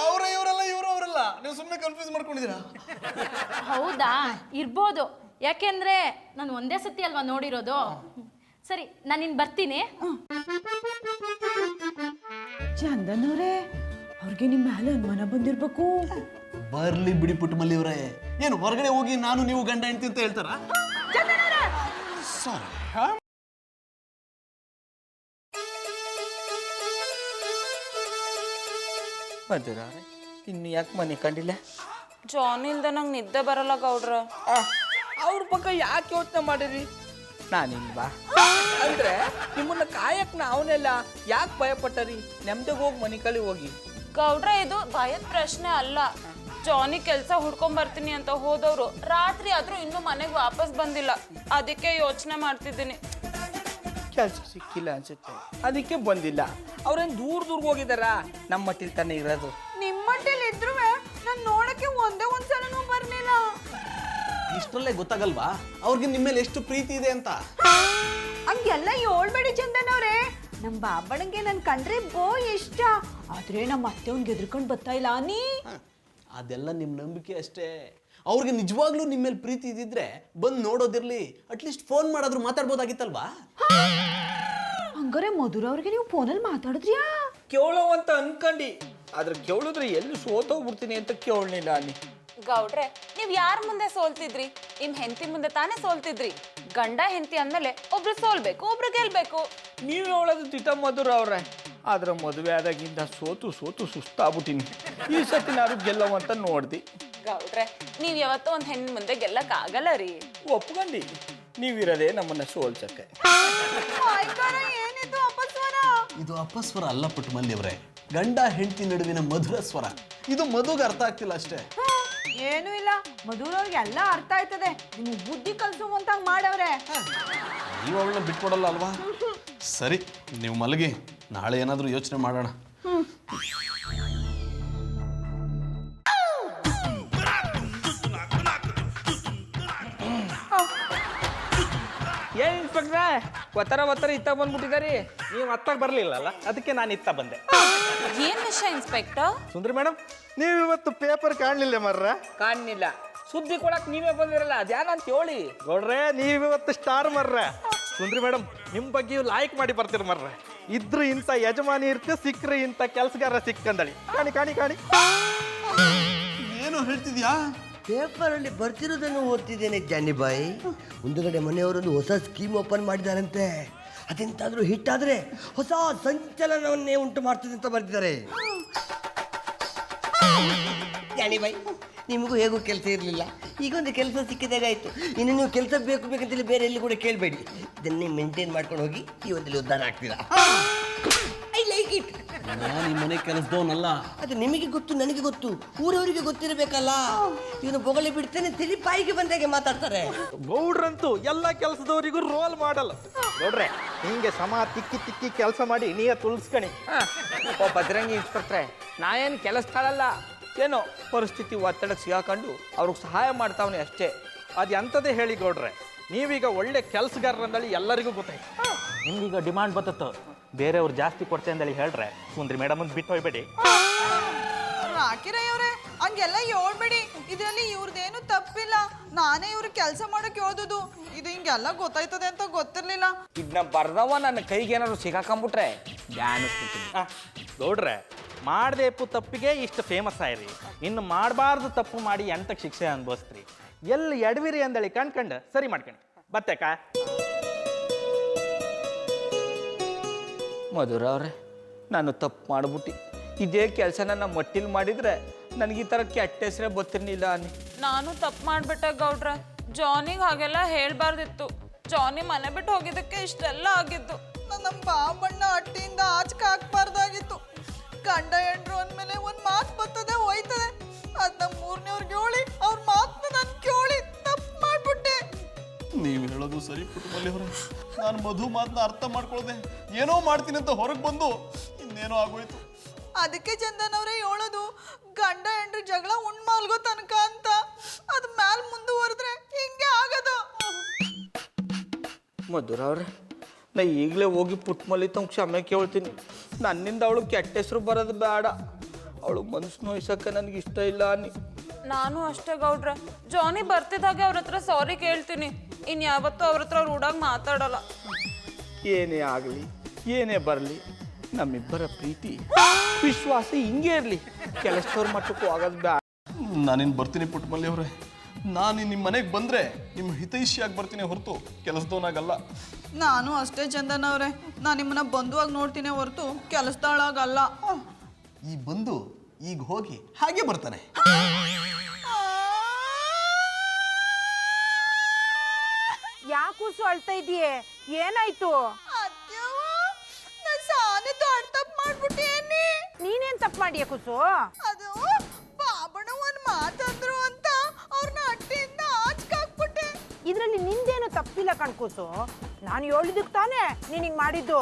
ಅವರೇ ಇವರಲ್ಲ, ಇವರು ಅವರಲ್ಲ. ನೀವು ಸುಮ್ಮನೆ ಕನ್ಫ್ಯೂಸ್ ಮಾಡ್ಕೊಂಡಿದ್ದೀರಾ? ಹೌದಾ, ಇರ್ಬೋದು. ಯಾಕೆಂದ್ರೆ ನಾನು ಒಂದೇ ಸತಿ ಅಲ್ವಾ ನೋಡಿರೋದು. ಸರಿ, ನಾನು ಇನ್ನು ಬರ್ತೀನಿ. ಚಂದನ್ ಅವರೇ, ಅವ್ರಿಗೆ ನಿಮ್ಮ ಮೇಲೆ ಅನುಮಾನ ಬಂದಿರ್ಬೇಕು. ಬರ್ಲಿ ಬಿಡಿ ಪುಟ್ಟಮಲ್ಲಿ ಅವರೇ. ಏನು ಹೊರಗಡೆ ಹೋಗಿ ನಾನು ನೀವು ಗಂಡ ಹೆಂಡ್ತಿ ಅಂತ ಹೇಳ್ತಾರಾ? ಸಾರಿ. ಇನ್ನು ಯಾಕೆ ಮನೆ ಕಂಡಿಲ್ಲ? ಜಾನ್ ಇಲ್ದ ನಂಗೆ ನಿದ್ದೆ ಬರಲ್ಲ ಗೌಡ್ರ. ಅವ್ರ ಬಗ್ಗೆ ಯಾಕೆ ಯೋಚನೆ ಮಾಡಿರಿ? ನಾನಿಲ್ವಾ ಅಂದ್ರೆ ನಿಮ್ಮನ್ನ ಕಾಯಕ್ ಅವನೆಲ್ಲ ಯಾಕೆ ಭಯಪಟ್ಟರಿ? ನೆಮ್ಮದಿಗೆ ಹೋಗಿ ಮನೆ ಕಳಿ ಹೋಗಿ. ಗೌಡ್ರ, ಇದು ಭಯದ ಪ್ರಶ್ನೆ ಅಲ್ಲ. ಜಾನಿ ಕೆಲಸ ಹುಡ್ಕೊಂಡ್ ಬರ್ತೀನಿ ಅಂತ ಹೋದವ್ರು ರಾತ್ರಿ ಆದ್ರೂ ಇನ್ನೂ ಮನೆಗೆ ವಾಪಸ್ ಬಂದಿಲ್ಲ. ಅದಕ್ಕೆ ಯೋಚನೆ ಮಾಡ್ತಿದ್ದೀನಿ. ಕೆಲಸ ಸಿಕ್ಕಿಲ್ಲ ಅನ್ಸುತ್ತೆ, ಅದಕ್ಕೆ ಬಂದಿಲ್ಲ. ಅವ್ರೇನು ದೂರ ಹೋಗಿದಾರ? ನಮ್ಮ ಮಟ್ಟಿಲ್ ತಾನೇ ಇರೋದು. ನಿಮ್ಮಟ್ಟಲ್ಲಿ ಇದ್ರು ನಾನು ನೋಡಕ್ಕೆ ಒಂದೇ ಒಂದ್ಸಲನೂ ಬರ್ಲಿಲ್ಲ. ಇಷ್ಟರಲ್ಲೇ ಗೊತ್ತಾಗಲ್ವಾ ಅವ್ರಿಗೆ ನಿಮ್ಮ ಮೇಲೆ ಎಷ್ಟು ಪ್ರೀತಿ ಇದೆ ಅಂತ? ಹಂಗೆಲ್ಲ ಹೇಳ್ಬೇಡಿ ಚಂದನ್ ಅವ್ರೆ. ನಮ್ಮ ಬಾಬಣ್ಣಂಗೆ ನನ್ ಕಂಡ್ರೆ ಇಷ್ಟ, ಆದ್ರೆ ನಮ್ಮ ಅತ್ತೆ ಅವ್ನಿಗೆ ಎದ್ರುಕೊಂಡು ಬರ್ತಾ ಇಲ್ಲ ಅನ್ನಿ. ಅದೆಲ್ಲ ನಿಮ್ಮ ನಂಬಿಕೆ ಅಷ್ಟೇ. ಅವ್ರಿಗೆ ನಿಜವಾಗ್ಲೂ ನಿಮ್ಮ ಮೇಲೆ ಪ್ರೀತಿ ಇದ್ದಿದ್ರೆ ಬಂದು ನೋಡೋದಿರ್ಲಿ, ಅಟ್ಲೀಸ್ಟ್ ಫೋನ್ ಮಾಡಾದ್ರೂ ಮಾತಾಡ್ಬೋದಾಗಿತ್ತಲ್ವಾ? ಹಂಗಾರೆ ಮಧುರ ಅವ್ರಿಗೆ ನೀವು ಫೋನಲ್ಲಿ ಮಾತಾಡಿದ್ರ್ಯಾ? ಕೇಳೋ ಅಂತ ಅನ್ಕಂಡಿ, ಆದ್ರೆ ಕೇಳಿದ್ರೆ ಎಲ್ಲಿ ಸೋತೋಗ್ಬಿಡ್ತೀನಿ ಅಂತ ಕೇಳಲಿಲ್ಲ ಅಲ್ಲಿ. ಗೌಡ್ರೆ, ನೀವ್ ಯಾರ ಮುಂದೆ ಸೋಲ್ತಿದ್ರಿ? ನಿಮ್ ಹೆಂಡತಿ ಮುಂದೆ ತಾನೇ ಸೋಲ್ತಿದ್ರಿ. ಗಂಡ ಹೆಂಡತಿ ಅಂದ್ಮೇಲೆ ಒಬ್ರು ಸೋಲ್ಬೇಕು, ಒಬ್ರು ಗೆಲ್ಬೇಕು. ನೀವು ಹೇಳೋದು ತಿಟ ಮಧುರ ಅವ್ರೆ, ಆದ್ರೆ ಮದುವೆ ಆದಾಗಿಂದ ಸೋತು ಸುಸ್ತಾಗ್ಬಿಟ್ಟಿನಿ. ಈ ಸತಿ ನಾನು ಗೆಲ್ಲವಂತ ನೋಡ್ದಿ. ಗೌಡ್ರೆ, ನೀವ್ ಯಾವತ್ತೂ ಒಂದ್ ಹೆಣ್ಣು ಮುಂದೆ ಗೆಲ್ಲಕ್ ಆಗಲ್ಲ ರೀ. ಒಪ್ಕೊಂಡಿ, ನೀವಿರೋದೇ ನಮ್ಮನ್ನ ಸೋಲ್ಸಕ್ಕೆ. ಏನಿದು ಅಪಸ್ವರ? ಇದು ಅಪಸ್ವರ ಅಲ್ಲ ಪುಟ್ಟಮಲ್ಲಿ ಅವರೇ, ಗಂಡ ಹೆಂಡತಿ ನಡುವಿನ ಮಧುರ ಸ್ವರ. ಇದು ಮಧುಗೆ ಅರ್ಥ ಆಗ್ತಿಲ್ಲ ಅಷ್ಟೇ. ಏನೂ ಇಲ್ಲ, ಮಧುರವ್ರಿಗೆ ಎಲ್ಲ ಅರ್ಥ ಆಯ್ತದೆ. ನಿಮ್ಗೆ ಬುದ್ಧಿ ಕಲ್ಸುವಂತಾಗ ಮಾಡವ್ರೆ. ನೀವು ಅವಳನ್ನ ಬಿಟ್ಕೊಡಲ್ಲ ಅಲ್ವಾ? ಸರಿ, ನೀವು ಮಲಗಿ, ನಾಳೆ ಏನಾದರೂ ಯೋಚನೆ ಮಾಡೋಣ. ಏನ್ ಇನ್ಸ್ಪೆಕ್ಟ್ರೆ ಒತ್ತರ ಇತ್ತ ಬಂದ್ಬಿಟ್ಟಿದಾರಿ. ನೀವು ಅತ್ತಾಗ ಬರಲಿಲ್ಲಲ್ಲ, ಅದಕ್ಕೆ ನಾನು ಇತ್ತ ಬಂದೆ. ಏನ್ ವಿಷಯ ಇನ್ಸ್ಪೆಕ್ಟರ್? ಸುಂದ್ರಿ ಮೇಡಮ್, ನೀವು ಇವತ್ತು ಪೇಪರ್ ಕಾಣಲಿಲ್ಲ ಮರ್ರ? ಕಾಣಿಲ್ಲ. ಸುದ್ದಿ ಕೊಡಕ್ ನೀವೇ ಬಂದಿರಲ್ಲ, ಅದ್ಯಾನಂತ ಹೇಳಿ. ಗೌಡ್ರೆ, ನೀವಿವತ್ತು ಸ್ಟಾರ್ ಮರ್ರ. ಸುಂದ್ರಿ ಮೇಡಮ್, ನಿಮ್ಮ ಬಗ್ಗೆ ಲೈಕ್ ಮಾಡಿ ಬರ್ತೀರಿ ಮರ್ರ. ಇದ್ರು ಇಂಥ ಯಜಮಾನಿ ಇರ್ತೀವಿ, ಸಿಕ್ಕರೆ ಇಂಥ ಕೆಲಸಗಾರ ಸಿಕ್ಕಂದಳಿ. ಕಾಣಿ ಕಾಣಿ ಕಾಣಿ. ಏನು ಹೇಳ್ತಿದ್ಯಾ? ಪೇಪರಲ್ಲಿ ಬರ್ತಿರೋದನ್ನು ಓದ್ತಿದ್ದೇನೆ ಜಾನಿಬಾಯಿ. ಮುಂದುಗಡೆ ಮನೆಯವರೊಂದು ಹೊಸ ಸ್ಕೀಮ್ ಓಪನ್ ಮಾಡಿದಾರಂತೆ. ಅದೆಂತಾದ್ರೂ ಹಿಟ್ ಆದ್ರೆ ಹೊಸ ಸಂಚಲನವನ್ನೇ ಉಂಟು ಮಾಡ್ತದೆ ಅಂತ ಬರ್ತಿದ್ದಾರೆ. ಜಾನಿಬಾಯಿ, ನಿಮಗೂ ಹೇಗೂ ಕೆಲಸ ಇರಲಿಲ್ಲ, ಈಗೊಂದು ಕೆಲಸ ಸಿಕ್ಕಿದಾಗಾಯ್ತು. ಇನ್ನು ನೀವು ಕೆಲಸ ಬೇಕು ಬೇಕಂತೇಳಿ ಬೇರೆ ಎಲ್ಲಿ ಕೂಡ ಕೇಳಬೇಡಿ. ಇದನ್ನೇ ಮೇಂಟೈನ್ ಮಾಡ್ಕೊಂಡು ಹೋಗಿ ಈ ಒಂದಲ್ಲಿ ಉದ್ಧಾರ ಆಗ್ತೀರಾ. I like it. ನಾನು ಈ ಮನೆ ಕೆಲಸದವನಲ್ಲ. ಅದು ನಿಮಗೆ ಗೊತ್ತು, ನನಗೆ ಗೊತ್ತು, ಊರವರಿಗೆ ಗೊತ್ತಿರಬೇಕಲ್ಲ. ಇವನು ಬೊಗಳೆ ಬಿಡ್ತಾನೆ, ತಿಳಿ ಬಾಯಿಗೆ ಬಂದಾಗೆ ಮಾತಾಡ್ತಾರೆ. ಗೌಡ್ರಂತೂ ಎಲ್ಲ ಕೆಲಸದವರಿಗೂ ರೋಲ್ ಮಾಡಲ್ಲ. ಗೌಡ್ರೆ, ಹಿಂಗೆ ಸಮ ತಿಕ್ಕಿ ತಿಕ್ಕಿ ಕೆಲಸ ಮಾಡಿ ನೀಯ ತುಳ್ಸ್ಕಣಿ. ಓ ಭದ್ರಂಗಿ ಇನ್ಸ್ಪೆಕ್ಟ್ರೆ, ನಾ ಏನು ಕೆಲಸದಲ್ಲ, ಏನೋ ಪರಿಸ್ಥಿತಿ ಒತ್ತಡಕ್ಕೆ ಸಿಗಾಕೊಂಡು ಅವ್ರಿಗೆ ಸಹಾಯ ಮಾಡ್ತಾವನೆ ಅಷ್ಟೇ. ಅದು ಎಂಥದೇ ಹೇಳಿ ಗೌಡ್ರೆ, ನೀವೀಗ ಒಳ್ಳೆ ಕೆಲಸಗಾರರಂದಳಿ ಎಲ್ಲರಿಗೂ ಗೊತ್ತಾಯ್ತು. ನಿಮ್ಗೀಗ ಡಿಮಾಂಡ್ ಬತ್ತತ್ತು, ಬೇರೆಯವ್ರು ಜಾಸ್ತಿ ಕೊಡ್ತೆ ಅಂದೇಳಿ ಹೇಳ್ರೆ ಸುಂದ್ರಿ ಮೇಡಮ್ ಬಿಟ್ಟು ಹೋಗ್ಬೇಡಿ. ರಾಕಿರಯ್ಯವ್ರೆ, ಹಂಗೆಲ್ಲ ಹೇಳ್ಬೇಡಿ. ಇದರಲ್ಲಿ ಇವ್ರದ್ದೇನು ತಪ್ಪಿಲ್ಲ. ನಾನೇ ಇವ್ರ ಕೆಲಸ ಮಾಡಕ್ ಹೇಳ್ದುದು. ಇದು ಹಿಂಗೆಲ್ಲ ಗೊತ್ತಾಯ್ತದೆ ಅಂತ ಗೊತ್ತಿರ್ಲಿಲ್ಲ. ಇದನ್ನ ಬರ್ದವ ನನ್ನ ಕೈಗೆ ಏನಾದ್ರು ಸಿಗಾಕೊಂಬಿಟ್ರೆ ಧ್ಯಾನಿಸ್ಬಿಡ್ತೀನಿ. ಗೌಡ್ರೆ, ಮಾಡದೆ ತಪ್ಪಿಗೆ ಇಷ್ಟು ಫೇಮಸ್ ಆಯ್ರಿ. ಇನ್ನು ಮಾಡಬಾರ್ದು ತಪ್ಪು ಮಾಡಿ ಎಂಟಕ್ಕೆ ಶಿಕ್ಷೆ ಅನ್ಭವಿಸ್ತ್ರಿ. ಎಲ್ಲಿ ಎಡವಿರಿ ಅಂದಳಿ ಕಣ್ಕಂಡು ಸರಿ ಮಾಡ್ಕೊಂಡು ಬತ್ತೇಕ. ಮಧುರ ಅವ್ರೆ, ನಾನು ತಪ್ಪು ಮಾಡ್ಬಿಟ್ಟು ಇದೇ ಕೆಲಸ ನನ್ನ ಮಟ್ಟಿಲ್ ಮಾಡಿದ್ರೆ ನನಗೆ ಈ ಥರ ಕೆಟ್ಟ ಹೆಸರೇ ಗೊತ್ತಿರ್ಲಿಲ್ಲ ಅನ್ನಿ. ನಾನು ತಪ್ಪು ಮಾಡ್ಬಿಟ್ಟೆ ಗೌಡ್ರ. ಜಾನಿಗೆ ಹಾಗೆಲ್ಲ ಹೇಳ್ಬಾರ್ದಿತ್ತು. ಜಾನಿ ಮನೆ ಬಿಟ್ಟು ಹೋಗಿದ್ದಕ್ಕೆ ಇಷ್ಟೆಲ್ಲ ಆಗಿದ್ದು. ನಮ್ಮ ಬಾಬಣ್ಣ ಅಟ್ಟಿಯಿಂದ ಆಚೆ ಹಾಕ್ಬಾರ್ದಾಗಿತ್ತು. ಗಂಡ ಹೆಂಡ್ರು ಅಂದ್ಮೇಲೆ ಒಂದ್ ಮಾತು ಬರ್ತದೆ, ಹೋಯ್ತದೆ. ಅದನ್ನ ಮೂರನೇವ್ರಿಗೆ ಹೇಳಿ ಅವ್ರ ಮಾತನ್ನ ನಾನು ಕೇಳಿ ತಪ್ಪು ಮಾಡ್ಬಿಟ್ಟೆ. ನೀವು ಹೇಳೋದು ಸರಿ ಪುಟ್ಟಮಲ್ಲಿ ಅವರೇ. ನಾನು ಮಧು ಮಾತನ್ನ ಅರ್ಥ ಮಾಡ್ಕೊಳ್ಳದೆ ಏನೋ ಮಾಡ್ತೀನಿ ಅಂತ ಹೊರಗೆ ಬಂದು ಇನ್ನೇನೋ ಆಗೋಯ್ತು. ಅದಕ್ಕೆ ಚಂದನವ್ರೆ ಹೇಳೋದು, ಗಂಡ ಹೆಂಡ್ರಿ ಜಗಳ ಉಣ್ಮಾಲ್ಗೋ ತನಕ ಅಂತ. ಅದ್ ಮ್ಯಾಲ್ ಮುಂದುವರೆದ್ರೆ ಹಿಂಗೆ ಆಗದು. ಮಧುರ ಅವ್ರೆ, ನಾ ಈಗಲೇ ಹೋಗಿ ಪುಟ್ಮಲ್ಲಿ ತಮ್ಮ ಕ್ಷಮೆ ಕೇಳ್ತೀನಿ. ನನ್ನಿಂದ ಅವಳು ಕೆಟ್ಟ ಹೆಸರು ಬರೋದು ಬೇಡ. ಅವಳು ಮನಸ್ಸು ನೋಯ್ಸಕ್ಕೆ ನನಗೆ ಇಷ್ಟ ಇಲ್ಲ ಅನ್ನಿ. ನಾನು ಅಷ್ಟೇ ಗೌಡ್ರ. ಜಾನಿ ಬರ್ತಿದ್ದಾಗೆ ಅವ್ರ ಹತ್ರ ಸಾರಿ ಕೇಳ್ತೀನಿ. ಇನ್ ಯಾವತ್ತೂ ಅವ್ರ ಹತ್ರ ರೂಢಾಗಿ ಮಾತಾಡಲ್ಲ. ಏನೇ ಆಗಲಿ, ಏನೇ ಬರಲಿ, ನಮ್ಮಿಬ್ಬರ ಪ್ರೀತಿ ವಿಶ್ವಾಸ ಹಿಂಗೆ ಇರಲಿ. ಕೆಲಸದವ್ರ ಮಟ್ಟಕ್ಕೂ ಆಗೋದು ಬೇಡ. ನಾನಿನ್ನು ಬರ್ತೀನಿ ಪುಟ್ಟಮಲ್ಲಿ ಅವರೇ. ನಾನು ನಿಮ್ಮ ಮನೆಗೆ ಬಂದರೆ ನಿಮ್ಮ ಹಿತೈಷಿಯಾಗಿ ಬರ್ತೀನಿ ಹೊರತು ಕೆಲಸದವನಾಗಲ್ಲ. ನಾನು ಅಷ್ಟೇ ಚಂದನವ್ರೆ, ನಾನು ನಿಮ್ಮನ್ನ ಬಂಧುವಾಗಿ ನೋಡ್ತೀನಿ ಹೊರತು ಕೆಲಸದಾಳಾಗಲ್ಲ. ಈ ಬಂದು ಈಗ ಹೋಗಿ ಹಾಗೆ ಬರ್ತಾನೆ. ಯಾಕೂಸು ಅಳ್ತಾ ಇದೀಯೇ? ಏನಾಯ್ತು? ಸಾನೆ ದೊಡ್ಡ ತಪ್ಪು ಮಾಡ್ಬಿಟ್ಟೇನಿ. ನೀನೇನ್ ತಪ್ಪು ಮಾಡಿಯ ಕೂಸು? ಅದು ಬಾಬಣ್ಣ ಒಂದ್ ಮಾತಂದ್ರು ಅಂತ ಅವ್ರನ್ನ ಅಟ್ಟಿಯಿಂದ ಆಚೆ ಹಾಕ್ಬಿಟ್ಟೆ. ಇದ್ರಲ್ಲಿ ನಿಂದೇನು ತಪ್ಪಿಲ್ಲ ಕಣ್ಕೂಸು. ನಾನು ಹೇಳಿದಕ್ಕೆ ತಾನೇ ನೀನ್ ಹಿಂಗ್ ಮಾಡಿದ್ದು.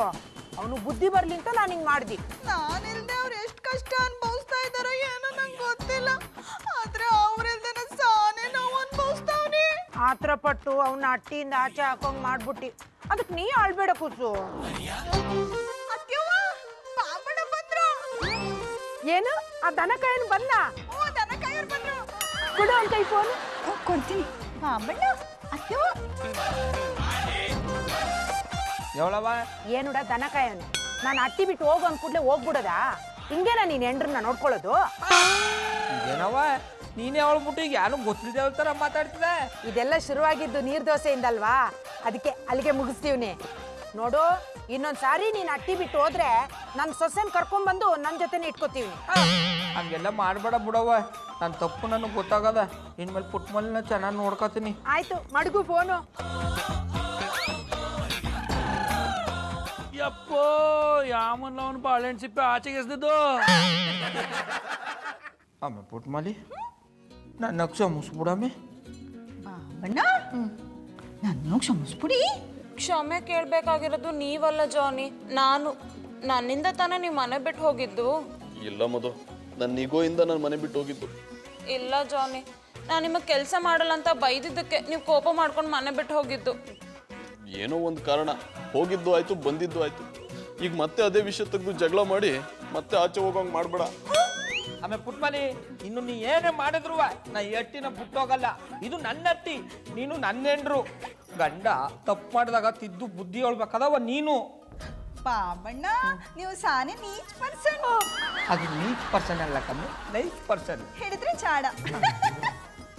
ಅವನು ಬುದ್ಧಿ ಬರ್ಲಿ ಅಂತ ನಾನು ಹಿಂಗ್ ಮಾಡ್ದಿ. ನಾನಿಲ್ದೆ ಅವ್ರು ಎಷ್ಟು ಕಷ್ಟ ಅನ್ಭವಿಸ್ತಾ ಇದಾರೋ ಏನೋ ನಂಗೆ ಗೊತ್ತಿಲ್ಲ. ಆದ್ರೆ ಅವ್ರಿಲ್ದೆ ನಾನು ಸಾನೆ ನೋವು ಅನ್ಭವಿಸ್ತಾವ್ನಿ. ಆತರ ಪಟ್ಟು ಅವನ್ನ ಅಟ್ಟಿಯಿಂದ ಆಚೆ ಹಾಕೋಂಗ್ ಮಾಡ್ಬಿಟ್ಟಿ. ಅದಕ್ಕೆ ನೀ ಆಳ್ಬೇಡ ಕೂಸು. ಅತ್ಯವ್ವ, ಬಾಬಣ್ಣ ಬಂದ್ರು. ಏನು? ಆ ದನ ಕಾಯನ್ ಬಂದ? ಓ, ದನ ಕಾಯೋರು ಬಂದ್ರು. ಕೊಡು ಅಂತ ಈ ಫೋನ್. ಕೊಡ್ತೀನಿ. ಬಾಬಣ್ಣ, ಅತ್ಯವ್ವ. ಹೇಳವ, ಏನುಡ ದನ ಕಾಯೋನು? ನಾನು ಅಟ್ಟಿ ಬಿಟ್ಟು ಹೋಗು ಅಂದ್ ಕೂಡಲೇ ಹೋಗ್ಬಿಡೋದಾ? ಹಿಂಗೇನ ನೀನ್ ಹೆಂಡ್ರನ್ನ ನೋಡ್ಕೊಳ್ಳೋದು? ಏನವ ನೀನೇ ಹೇಳ್ಬಿಟ್ಟು ಈಗ ಯಾರು ಗೊತ್ತಿದೆ ಥರ ಮಾತಾಡ್ತಿದೆ. ಇದೆಲ್ಲ ಶುರುವಾಗಿದ್ದು ನೀರ್ ದೋಸೆಯಿಂದಲ್ವಾ? ಅದಕ್ಕೆ ಅಲ್ಲಿಗೆ ಮುಗಿಸ್ತೀವ್ನಿ. ನೋಡು, ಇನ್ನೊಂದ್ ಸಾರಿ ನೀನ್ ಅಟ್ಟಿ ಬಿಟ್ಟು ಹೋದ್ರೆ ನನ್ನ ಸೊಸೆನ್ ಕರ್ಕೊಂಡ್ಬಂದು ನನ್ನ ಜೊತೆನೆ ಇಟ್ಕೋತೀವಿ. ಹಂಗೆಲ್ಲ ಮಾಡಬೇಡ ಬಿಡವ. ನನ್ನ ತಪ್ಪು ನನಗೆ ಗೊತ್ತಾಗದ. ಇನ್ಮೇಲೆ ಪುಟ್ಮಲ್ಲಿನ ಚೆನ್ನಾಗಿ ನೋಡ್ಕೊತೀನಿ. ಆಯ್ತು, ಮಡಗು ಫೋನು. ಯಪ್ಪೋ ಯಾಮನ್ ಅವನು ಬಾಳೆಹಣ್ಣು ಸಿಪ್ಪೆ ಆಚೆಗೆ ಎಸ್ದಿದ್ದು. ಆಮೆ ಪುಟ್ಮಾಲಿ ನನ್ನ ಕ್ಷಮಿಸ್ಬಿಡಮ್ಮೆ. ಬಾಬಣ್ಣ ನನ್ನ ಕ್ಷಮಿಸ್ಬಿಡಿ. ಕ್ಷಮೆ ಕೇಳಬೇಕಾಗಿರೋದು ನೀವಲ್ಲ ಜಾನಿ, ನಾನು. ನನ್ನಿಂದ ತಾನೇ ನೀವು ಮನೆ ಬಿಟ್ಟು ಹೋಗಿದ್ದು. ಇಲ್ಲ ಮಧು, ನನ್ನ ಈಗೋಯಿಂದ ನಾನು ಮನೆ ಬಿಟ್ಟು ಹೋಗಿದ್ದು. ಇಲ್ಲ ಜಾನಿ, ನಾನು ನಿಮಗೆ ಕೆಲಸ ಮಾಡಲ್ಲ ಅಂತ ಬೈದಿದ್ದಕ್ಕೆ ನೀವು ಕೋಪ ಮಾಡ್ಕೊಂಡು ಮನೆ ಬಿಟ್ಟು ಹೋಗಿದ್ದು. ಏನೋ ಒಂದು ಕಾರಣ, ಹೋಗಿದ್ದು ಆಯ್ತು ಬಂದಿದ್ದು ಆಯ್ತು. ಈಗ ಮತ್ತೆ ಅದೇ ವಿಷಯ ತೆಗೆದು ಜಗಳ ಮಾಡಿ ಮತ್ತೆ ಆಚೆ ಹೋಗೋಂಗ್ ಮಾಡ್ಬೇಡ. ಆಮೇಲೆ ಪುಟ್ಮಾಲಿ ಇನ್ನು ನೀ ಏನೇ ಮಾಡಿದ್ರು ನಾ ಎಟ್ಟಿನ ಬಿಟ್ಟೋಗಲ್ಲ. ಇದು ನನ್ನ ಅಟ್ಟಿ, ನೀನು ನನ್ನ ಹೆಂಡ್ರು. ಗಂಡ ತಪ್ಪು ಮಾಡಿದಾಗ ತಿದ್ದು ಬುದ್ಧಿ ಹೇಳ್ಬೇಕದವ ನೀನು. ಬಾಬಣ್ಣ ನೀವು ಸಾನೆ ನೀಚ್ ಪರ್ಸನ್. ಅದು ನೀಚ್ ಪರ್ಸನ್ ಅಲ್ಲ ಕಮ್ಮಿ, ನೈಸ್ ಪರ್ಸನ್ ಹೇಳಿದ್ರೆ ಚಾಡ.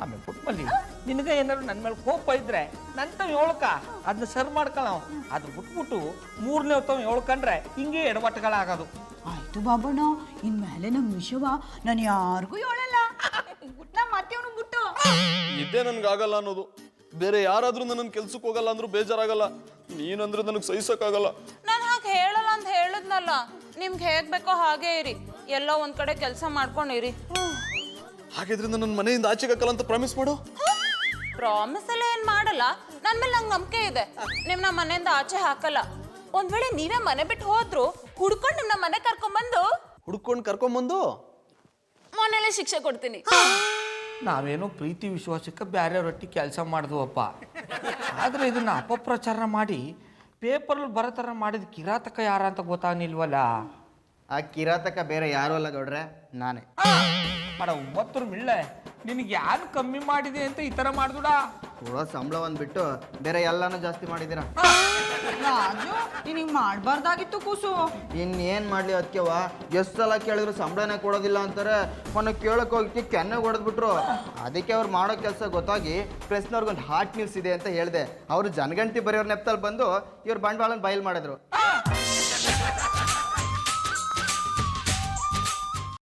ಆಮೇಲೆ ಪುಟ್ಮಲ್ಲಿ ನಿನಗೆ ಏನಾದ್ರು ನನ್ನ ಮೇಲೆ ಕೋಪ ಇದ್ರೆ ನಂತ ಹೇಳ್ಕ ಅದನ್ನ ಸರ್ ಮಾಡ್ಕೊಳ್ಳೋ. ಅದು ಬಿಟ್ಬಿಟ್ಟು ಮೂರನೇ ಹೊತ್ತವ ಹೇಳ್ಕೊಂಡ್ರೆ ಹಿಂಗೆ ಎಡವಟ್ಟುಗಳಾಗೋದು. ಆಯ್ತು ಬಾಬಣ್ಣ, ಇನ್ಮೇಲೆ ನಮ್ಮ ವಿಷಯವ ನಾನು ಯಾರಿಗೂ ಹೇಳಲ್ಲ. ನಮ್ಮ ಮತ್ತೆ ಅವನು ಬಿಟ್ಟು ಇದೇ ನನ್ಗಾಗಲ್ಲ ಅನ್ನೋದು. ಬೇರೆ ಯಾರಾದ್ರೂ ನನ್ನ ಕೆಲ್ಸಕ್ಕೆ ಹೋಗಲ್ಲ ಅಂದ್ರೂ ಬೇಜಾರಾಗಲ್ಲ, ನೀನಂದ್ರೆ ನನಗೆ ಸಹಿಸಕ್ಕಾಗಲ್ಲ. ನಾನು ಹಾಗೆ ಹೇಳಲ್ಲ ಅಂತ ಹೇಳಿದ್ನಲ್ಲ. ನಿಮ್ಗೆ ಹೇಗ್ ಬೇಕೋ ಹಾಗೆ ಇರಿ, ಎಲ್ಲೋ ಒಂದ್ ಕಡೆ ಕೆಲಸ ಮಾಡ್ಕೊಂಡಿರಿ. ಹಾಗಿದ್ರೆ ನನ್ನ ಮನೆಯಿಂದ ಆಚೆಗೆ ಹಾಕಲ್ಲ ಅಂತ ಪ್ರಾಮಿಸ್ ಮಾಡು. ಪ್ರಾಮಿಸ್ ಎಲ್ಲ ಏನ್ ಮಾಡಲ್ಲ, ನನ್ ಮೇಲೆ ನಂಗೆ ನಂಬಿಕೆ ಇದೆ. ನಿಮ್ನ ಮನೆಯಿಂದ ಆಚೆ ಹಾಕಲ್ಲ. ಒಂದ್ ವೇಳೆ ನೀವೇ ಮನೆ ಬಿಟ್ಟು ಹೋದ್ರು ಹುಡ್ಕೊಂಡು ನಿಮ್ನ ಮನೆ ಕರ್ಕೊಂಡ್ಬಂದು ಕರ್ಕೊಂಬಂದು ಮನೇಲೆ ಶಿಕ್ಷೆ ಕೊಡ್ತೀನಿ. ನಾವೇನೋ ಪ್ರೀತಿ ವಿಶ್ವಾಸಕ್ಕೆ ಬೇರೆ ರೊಟ್ಟಿ ಕೆಲಸ ಮಾಡಿದ್ವಪ್ಪ. ಆದರೆ ಇದನ್ನ ಅಪಪ್ರಚಾರ ಮಾಡಿ ಪೇಪರಲ್ಲಿ ಬರೋ ಥರ ಮಾಡಿದ ಕಿರಾತಕ ಯಾರ ಅಂತ ಗೊತ್ತಾಗ್ನಿಲ್ವಲ್ಲ. ಆ ಕಿರಾತಕ ಬೇರೆ ಯಾರು ಅಲ್ಲ ಗೌಡ್ರೆ, ನಾನೇ. ಮಾಡ 9 ಮಿಳ್ಳೆ ನಿನಗೆ ಯಾರು ಕಮ್ಮಿ ಮಾಡಿದೆ ಅಂತ ಈ ಥರ ಮಾಡಿದುಡ. ಕೊಡೋ ಸಂಬಳವನ್ನು ಬಿಟ್ಟು ಬೇರೆ ಎಲ್ಲಾನು ಜಾಸ್ತಿ ಮಾಡಿದ್ದೀರಾ. ರಾಜು ನಿನಗೆ ಮಾಡಬಾರ್ದಾಗಿತ್ತು ಕೂಸು. ಇನ್ನೇನು ಮಾಡಲಿ ಅದಕ್ಕೆವ, ಎಷ್ಟು ಸಲ ಕೇಳಿದ್ರು ಸಂಬಳನೇ ಕೊಡೋದಿಲ್ಲ ಅಂತಾರೆ. ಮೊನ್ನೆ ಕೇಳಕ್ಕೆ ಹೋಗಿ ಕೆನ್ನೆ ಹೊಡೆದ್ಬಿಟ್ರು. ಅದಕ್ಕೆ ಅವ್ರು ಮಾಡೋ ಕೆಲಸ ಗೊತ್ತಾಗಿ ಪ್ರೆಸ್ನವ್ರಿಗೊಂದು ಹಾಟ್ ನ್ಯೂಸ್ ಇದೆ ಅಂತ ಹೇಳಿದೆ. ಅವರು ಜನಗಣತಿ ಬರೆಯೋರ್ ನೆಪ್ತಲ್ಲಿ ಬಂದು ಇವ್ರು ಬಂಡವಾಳನ ಬಯಲು ಮಾಡಿದ್ರು.